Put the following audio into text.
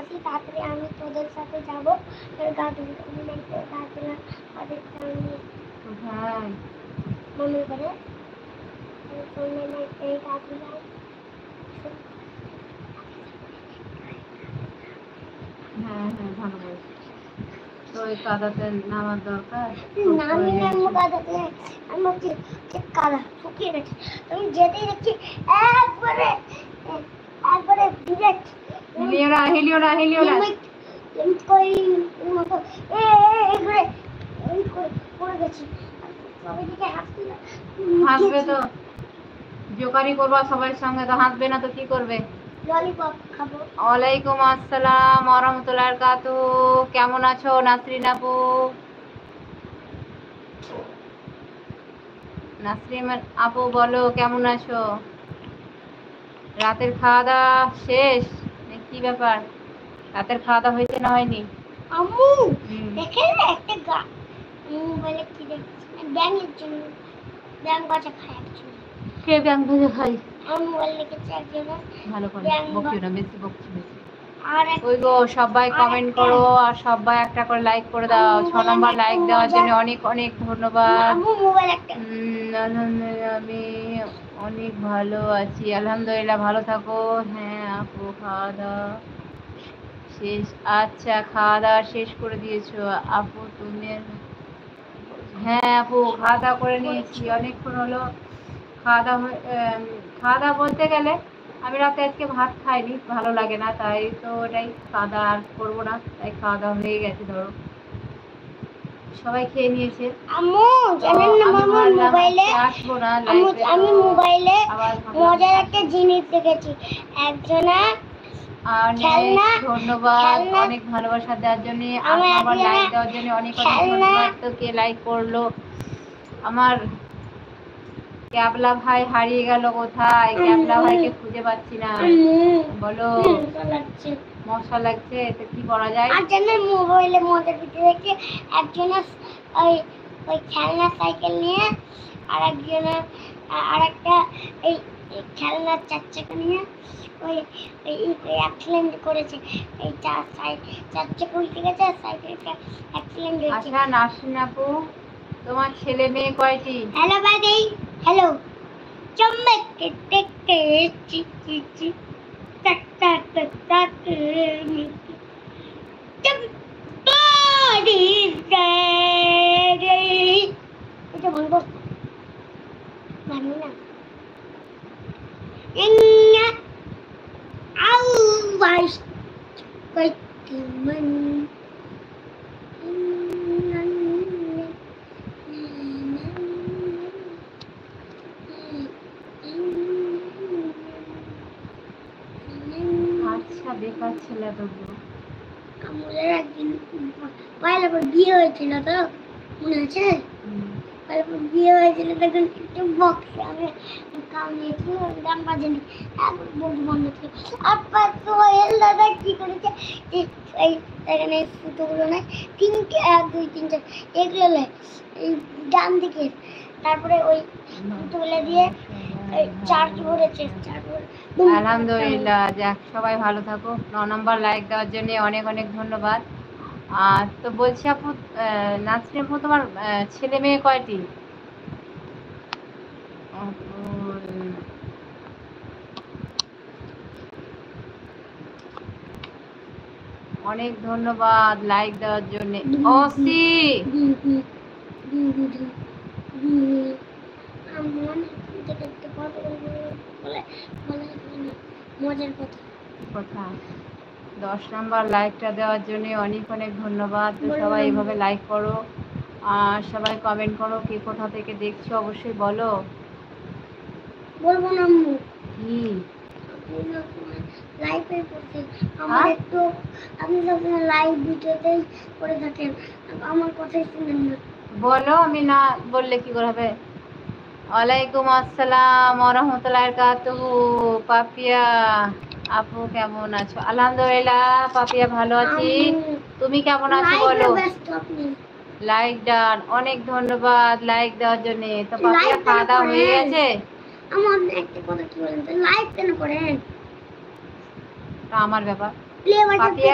আসি তাড়াতাড়ি আমি তোদের সাথে যাবো গা ধুতে গা ধুলাম মনে করে গা ধুলাম হ্যাঁ হ্যাঁ ভালো বলছি তো এই কাদাতে নামার দরকার কাদাতে আমার কাদা শুকিয়ে গেছে আমি যেতেই দেখছি একবারে ডিরেক্ট হিলিও না লিমিট কই মতো পড়ে গেছি সবাই দিকে হাসবে তো জোকারি করবা সবার সঙ্গে তো হাসবে না তো কি করবে ললিপপ খাবো ওয়ালাইকুম আসসালাম ওয়া রাহমাতুল্লাহি ওয়া বারাকাতুহু কেমন আছো নাসরিন আপু নাসরিন আপু বলো কেমন আছো রাতের খাওয়া দাওয়া শেষ কি ব্যাপার রাতের খাওয়া দাওয়া হয়েছে না হয়নি আম্মু দেখে একটা গা মোবাইলে কি দেখছিস ব্যাঙের জন্য ব্যাঙ বাজা খায় একজন কে ব্যাঙ ভাজা খাই আমি মোবাইল দেখেছি একজন ভালো করে বকিও না বেশি বকছি বেশি আর ওই গো সবাই কমেন্ট করো আর সবাই একটা করে লাইক করে দাও 6 নাম্বার লাইক দেওয়ার জন্য অনেক অনেক ধন্যবাদ আম্মু মোবাইল একটা আমি অনেক ভালো আছি আলহামদুলিল্লাহ ভালো থাকো হ্যাঁ আপু খাওয়া দাওয়া শেষ আচ্ছা খাওয়া দাওয়া শেষ করে দিয়েছো আপু তুমি হ্যাঁ আপু খাওয়া দাওয়া করে নিয়েছি অনেকক্ষণ হলো খাওয়া দাওয়া বলতে গেলে আমি রাতে আজকে ভাত খাইনি ভালো লাগে না তাই তো ওটাই খাওয়া দাওয়া আর করবো না তাই খাওয়া দাওয়া হয়ে গেছে ধরো সবাই খেয়ে নিয়েছে আম্মু জানেন না মামা মোবাইলে আসবো না আমি মোবাইলে মজার একটা জিনিস দেখেছি একজনা অনেক ধন্যবাদ অনেক ভালোবাসা দেওয়ার জন্য আমার লাইক দেওয়ার জন্য অনেক অনেক ধন্যবাদ তো কে লাইক করলো আমার ক্যাবলা ভাই হারিয়ে গেল কোথায় ক্যাবলা ভাইকে খুঁজে পাচ্ছি না বলো মশা লাগছে তো কি করা যায় আর জানেন মোবাইলে মজার ভিডিও দেখে একজনের ওই ওই খেলনা সাইকেল নিয়ে আরেকটা এই খেলনার চার চাকা নিয়ে ওই অ্যাক্সিডেন্ট করেছে এই চার চাকা উল্টে গেছে আর সাইকেলটা অ্যাক্সিডেন্ট হয়েছে আচ্ছা নাসরিন আপু তোমার ছেলে মেয়ে কয়টি হ্যালো বাদি হ্যালো চমক দেখতে চি চি চি টাক টাক টাক টাক চম্পারি রে এটা বলবো জানি না ইন্না আওয়াজ করতে মন আচ্ছা বেকার ছেলে তো আমাদের একদিন পয়লা বিয়ে হয়েছিল তো মনে আছে পয়লা বিয়ে হয়েছিল তখন একটু বক্সে আমি কামিয়েছিলাম গান বাজেনি এখন বন্ধু বন্ধ ছিল আর সোহেল দাদা কি করেছে এই এখানে সুতোগুলো নেয় তিনটে 1 2 3 4 এগুলো নেয় এই ডান দিকে তারপরে ওই সুতোগুলো দিয়ে চার্জ ভরেছে আলহামদুলিল্লাহ যাক সবাই ভালো থাকো 9 নম্বর লাইক দেওয়ার জন্য অনেক অনেক ধন্যবাদ আর তো বলছি আপু নাসরিন আপু তোমার ছেলে মেয়ে কয়টি অনেক ধন্যবাদ লাইক দেওয়ার জন্য ওসি মজার কথা 10 নাম্বার লাইকটা দেওয়ার জন্য অনেক অনেক ধন্যবাদ তো সবাই এইভাবে লাইক করো আর সবাই কমেন্ট করো কে কোথা থেকে দেখছো অবশ্যই বলো বলবো না কি লাইভে করতে আমার একটু আপনি যখন লাইভ ভিডিওতেই করে থাকেন আমার কথাই শুনেন না বলো আমি না বললে কি করে হবে ওয়ালাইকুম আসসালাম ওয়া রাহমাতুল্লাহি ওয়া বারাকাতুহু পাপিয়া আপু কেমন আছো আলহামদুলিল্লাহ পাপিয়া ভালো আছি তুমি কেমন আছো বলো লাইক ডান অনেক ধন্যবাদ লাইক দেওয়ার জন্য তো পাপিয়া খাওয়া দাওয়া হয়ে গেছে আমার একটা কথা কি বলেন তো লাইভ কেন করেন আমার ব্যাপার পাপিয়া